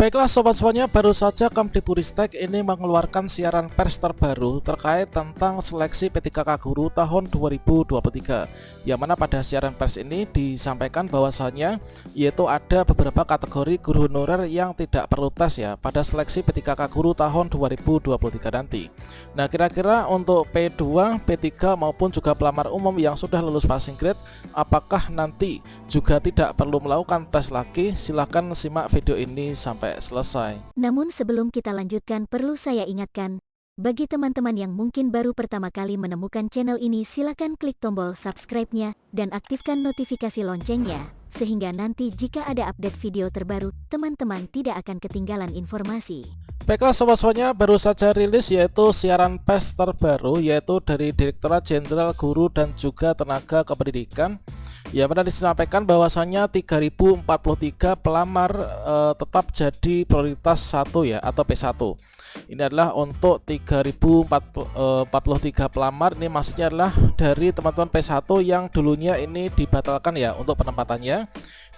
Baiklah sobat semuanya, baru saja Kemdikbudristek ini mengeluarkan siaran pers terbaru terkait tentang seleksi P3K Guru tahun 2023, yang mana pada siaran pers ini disampaikan bahwasannya yaitu ada beberapa kategori guru honorer yang tidak perlu tes ya pada seleksi P3K Guru tahun 2023 nanti. Nah, kira-kira untuk P2, P3 maupun juga pelamar umum yang sudah lulus passing grade, apakah nanti juga tidak perlu melakukan tes lagi? Silahkan simak video ini sampai selesai. Namun sebelum kita lanjutkan, perlu saya ingatkan, bagi teman-teman yang mungkin baru pertama kali menemukan channel ini, silakan klik tombol subscribe-nya dan aktifkan notifikasi loncengnya, sehingga nanti jika ada update video terbaru, teman-teman tidak akan ketinggalan informasi. Baiklah sobat semuanya, baru saja rilis yaitu siaran pers terbaru yaitu dari Direktorat Jenderal Guru dan juga Tenaga Kependidikan, yang mana disampaikan bahwasannya 3043 pelamar tetap jadi prioritas 1 ya atau P1. Ini adalah untuk 3043 pelamar, ini maksudnya adalah dari teman-teman P1 yang dulunya ini dibatalkan ya untuk penempatannya.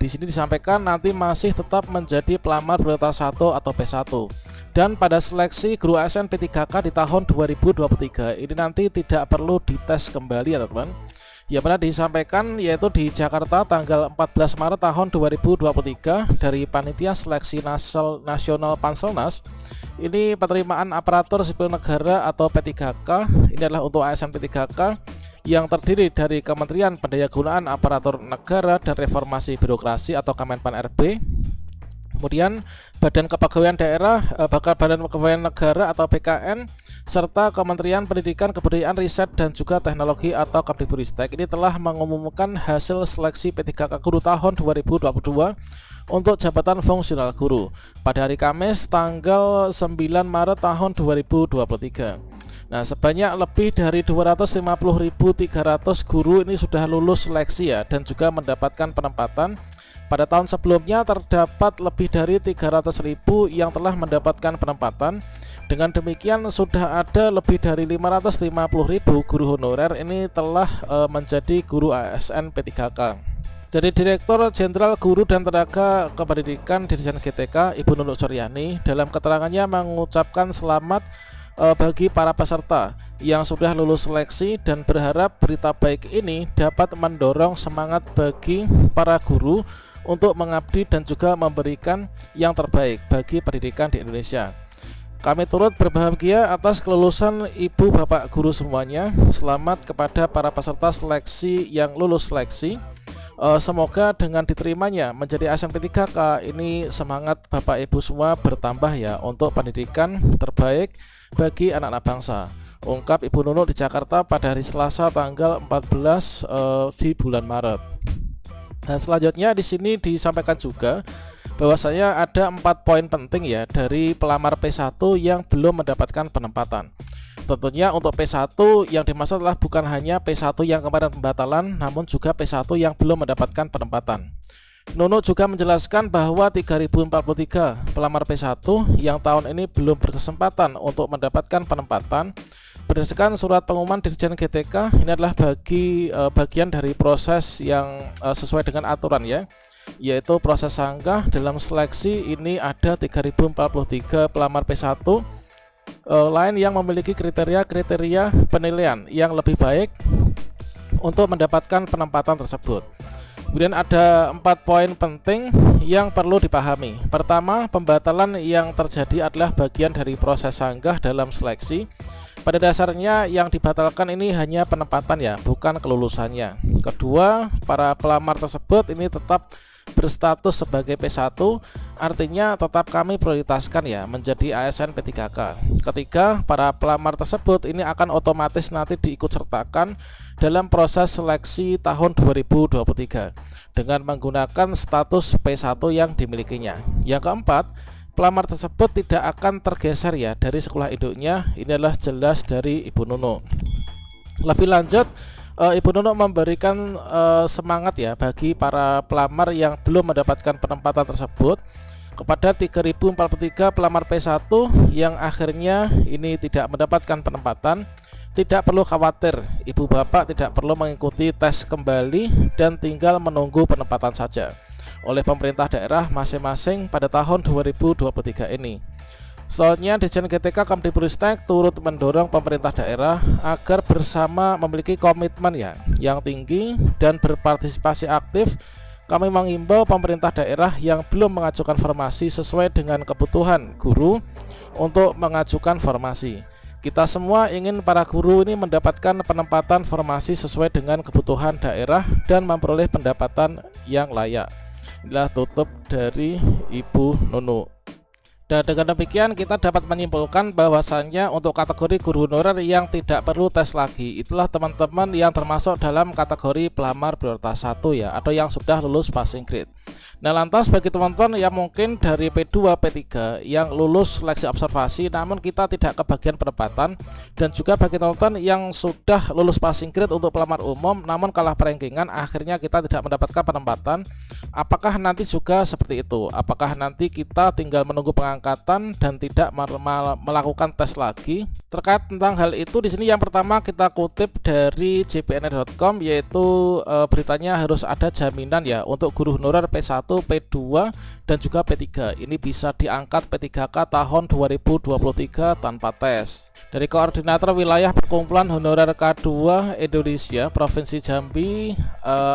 Di sini disampaikan nanti masih tetap menjadi pelamar prioritas 1 atau P1. Dan pada seleksi guru ASN P3K di tahun 2023 ini nanti tidak perlu dites kembali ya teman-teman. Yang mana disampaikan yaitu di Jakarta tanggal 14 Maret tahun 2023 dari Panitia Seleksi Nasional Panselnas. Ini penerimaan aparatur sipil negara atau P3K. Ini adalah untuk ASN P3K yang terdiri dari Kementerian Pendayagunaan Aparatur Negara dan Reformasi Birokrasi atau Kemenpan RB. Kemudian Badan Kepegawaian Daerah, Badan Kepegawaian Negara atau BKN, serta Kementerian Pendidikan, Kebudayaan, Riset dan juga Teknologi atau Kemdikbudristek ini telah mengumumkan hasil seleksi P3K Guru tahun 2022 untuk jabatan fungsional guru pada hari Kamis tanggal 9 Maret tahun 2023. Nah, sebanyak lebih dari 250.300 guru ini sudah lulus seleksi ya dan juga mendapatkan penempatan. Pada tahun sebelumnya terdapat lebih dari 300.000 yang telah mendapatkan penempatan. Dengan demikian sudah ada lebih dari 550.000 guru honorer ini telah menjadi guru ASN P3K. Dari Direktur Jenderal Guru dan Tenaga Kependidikan Dirjen GTK Ibu Nunuk Suryani dalam keterangannya mengucapkan selamat bagi para peserta yang sudah lulus seleksi dan berharap berita baik ini dapat mendorong semangat bagi para guru untuk mengabdi dan juga memberikan yang terbaik bagi pendidikan di Indonesia. Kami turut berbahagia atas kelulusan Ibu Bapak Guru semuanya. Selamat kepada para peserta seleksi yang lulus seleksi. Semoga dengan diterimanya menjadi ASN P3K ini semangat Bapak Ibu semua bertambah ya untuk pendidikan terbaik bagi anak-anak bangsa. Ungkap Ibu Nunuk di Jakarta pada hari Selasa tanggal 14 di bulan Maret. Dan selanjutnya di sini disampaikan juga bahwasanya ada 4 poin penting ya dari pelamar P1 yang belum mendapatkan penempatan. Tentunya untuk P1 yang dimaksud adalah bukan hanya P1 yang kemarin pembatalan, namun juga P1 yang belum mendapatkan penempatan. Nunuk juga menjelaskan bahwa 3043 pelamar P1 yang tahun ini belum berkesempatan untuk mendapatkan penempatan. Berdasarkan surat pengumuman Dirjen GTK, ini adalah bagian dari proses yang sesuai dengan aturan ya, yaitu proses sanggah. Dalam seleksi ini ada 3043 pelamar P1 lain yang memiliki kriteria penilaian yang lebih baik untuk mendapatkan penempatan tersebut. Kemudian ada 4 poin penting yang perlu dipahami. Pertama, pembatalan yang terjadi adalah bagian dari proses sanggah dalam seleksi. Pada dasarnya yang dibatalkan ini hanya penempatan ya, bukan kelulusannya. Kedua, para pelamar tersebut ini tetap berstatus sebagai P1, artinya tetap kami prioritaskan ya menjadi ASN P3K. Ketiga, para pelamar tersebut ini akan otomatis nanti diikut sertakan dalam proses seleksi tahun 2023 dengan menggunakan status P1 yang dimilikinya. Yang keempat, pelamar tersebut tidak akan tergeser ya dari sekolah induknya. Ini adalah jelas dari Ibu Nunuk. Lebih lanjut, Ibu Nunuk memberikan semangat ya bagi para pelamar yang belum mendapatkan penempatan tersebut. Kepada 3043 pelamar P1 yang akhirnya ini tidak mendapatkan penempatan, tidak perlu khawatir, Ibu Bapak tidak perlu mengikuti tes kembali dan tinggal menunggu penempatan saja. oleh pemerintah daerah masing-masing pada tahun 2023 ini. Selanjutnya, Ditjen GTK Kemdikbudristek turut mendorong pemerintah daerah agar bersama memiliki komitmen yang tinggi dan berpartisipasi aktif. Kami mengimbau pemerintah daerah yang belum mengajukan formasi sesuai dengan kebutuhan guru untuk mengajukan formasi. Kita semua ingin para guru ini mendapatkan penempatan formasi sesuai dengan kebutuhan daerah dan memperoleh pendapatan yang layak. Inilah tutup dari Ibu Nunu. Dan dengan demikian kita dapat menyimpulkan bahwasannya untuk kategori guru honorer yang tidak perlu tes lagi, itulah teman-teman yang termasuk dalam kategori pelamar prioritas 1 ya, atau yang sudah lulus passing grade. Nah, lantas bagi teman-teman yang mungkin dari P2, P3 yang lulus seleksi observasi namun kita tidak kebagian penempatan, dan juga bagi teman-teman yang sudah lulus passing grade untuk pelamar umum namun kalah perankingan akhirnya kita tidak mendapatkan penempatan, apakah nanti juga seperti itu? Apakah nanti kita tinggal menunggu pengangkatan dan tidak melakukan tes lagi? Terkait tentang hal itu, di sini yang pertama kita kutip dari jpnr.com, yaitu beritanya harus ada jaminan ya untuk guru honorer P1, P2 dan juga P3 ini bisa diangkat P3K tahun 2023 tanpa tes. Dari Koordinator Wilayah Perkumpulan Honorer K2 Indonesia Provinsi Jambi,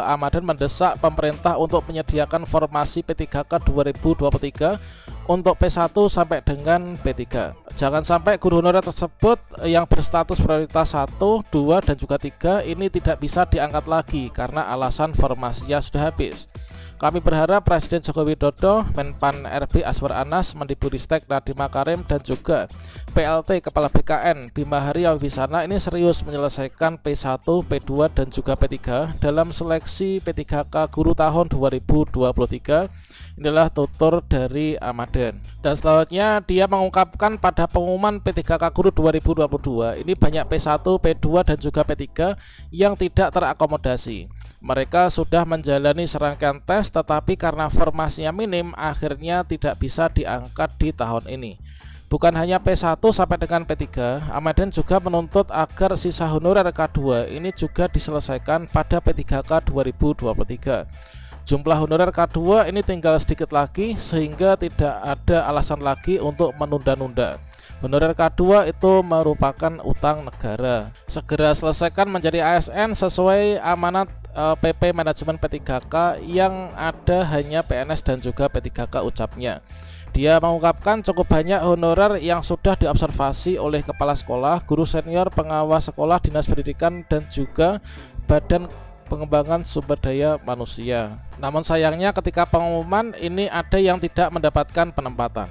Amadan mendesak pemerintah untuk menyediakan formasi P3K 2023 untuk P1 sampai dengan P3. Jangan sampai guru honorer tersebut yang berstatus prioritas 1, 2 dan juga 3 ini tidak bisa diangkat lagi karena alasan formasinya sudah habis. Kami berharap Presiden Joko Widodo, Menpan RB Azwar Anas, Mendikbudristek Nadiem Makarim dan juga PLT Kepala BKN Bima Arya Wibisana ini serius menyelesaikan P1, P2 dan juga P3 dalam seleksi P3K guru tahun 2023. Inilah tutur dari Amadan. Dan selanjutnya dia mengungkapkan pada pengumuman P3K guru 2022 ini banyak P1, P2 dan juga P3 yang tidak terakomodasi. Mereka sudah menjalani serangkaian tes tetapi karena formasinya minim akhirnya tidak bisa diangkat di tahun ini. Bukan hanya P1 sampai dengan P3, Amadan juga menuntut agar sisa honorer K2 ini juga diselesaikan pada P3K 2023. Jumlah honorer K2 ini tinggal sedikit lagi sehingga tidak ada alasan lagi untuk menunda-nunda. Honorer K2 itu merupakan utang negara. Segera selesaikan menjadi ASN sesuai amanat PP Manajemen P3K yang ada hanya PNS dan juga P3K ucapnya. Dia mengungkapkan cukup banyak honorer yang sudah diobservasi oleh kepala sekolah, guru senior, pengawas sekolah, dinas pendidikan dan juga badan pengembangan sumber daya manusia. Namun sayangnya ketika pengumuman ini ada yang tidak mendapatkan penempatan.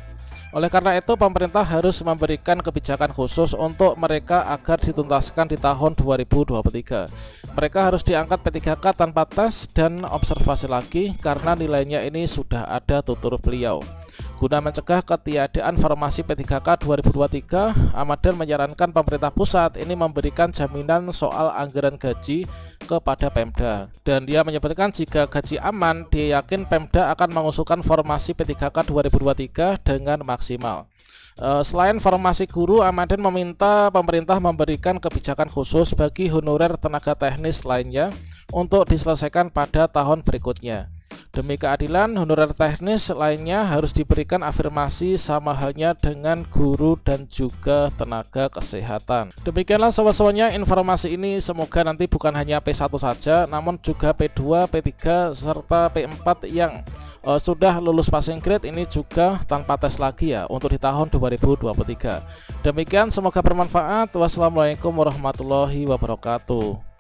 Oleh karena itu pemerintah harus memberikan kebijakan khusus untuk mereka agar dituntaskan di tahun 2023. Mereka harus diangkat P3K tanpa tes dan observasi lagi karena nilainya ini sudah ada, tutur beliau. Guna mencegah ketiadaan formasi P3K 2023, Amadan menyarankan pemerintah pusat ini memberikan jaminan soal anggaran gaji kepada Pemda. Dan dia menyebutkan jika gaji aman, dia yakin Pemda akan mengusulkan formasi P3K 2023 dengan maksimal. Selain formasi guru, Amadan meminta pemerintah memberikan kebijakan khusus bagi honorer tenaga teknis lainnya untuk diselesaikan pada tahun berikutnya. Demi keadilan, honorer teknis lainnya harus diberikan afirmasi sama halnya dengan guru dan juga tenaga kesehatan. Demikianlah sobat-sobatnya informasi ini, semoga nanti bukan hanya P1 saja namun juga P2, P3 serta P4 yang sudah lulus passing grade ini juga tanpa tes lagi ya untuk di tahun 2023. Demikian, semoga bermanfaat. Wassalamualaikum warahmatullahi wabarakatuh.